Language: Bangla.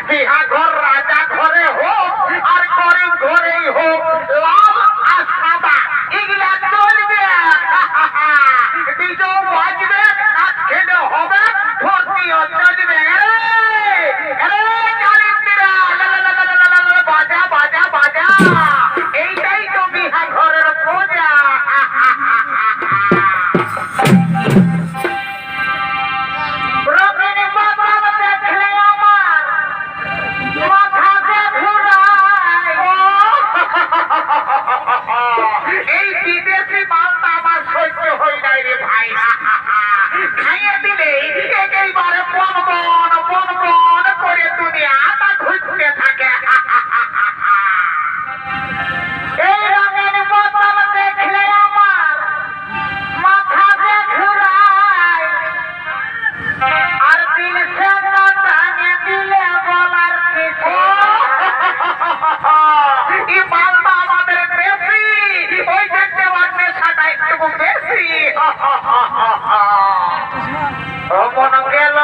বিহা ঘর রাজা ঘরে হোক আর গরিব ঘরেই হোক, লাল আর সাদা এগুলা চলবে। ডিজেও বাজবে, নাচ খেলে হবে, ভর্তিও চলবে। বাজা বাজা বাজা, এইটাই তো বিহা ঘরের পূজা। রঙিন বাদল দেখলে আমার মাথাতে ঘুরায়। এই বিদেশি মালটা আমার সহ্য হয়ে যায় রে ভাই। খাইয়ে দিলে একেবারে বন বন বন বন করে দুনিয়াটা ঘুরতে থাকে। এই রঙিন বাদল দেখলে আমার মাথাতে ঘুরায়, আর দিল সে টানে দিলে বলার কিছু। এই মালটা আমাদের বেশি, ওই দেখতে আমার নেশাটা একটু বেশি। মন গেল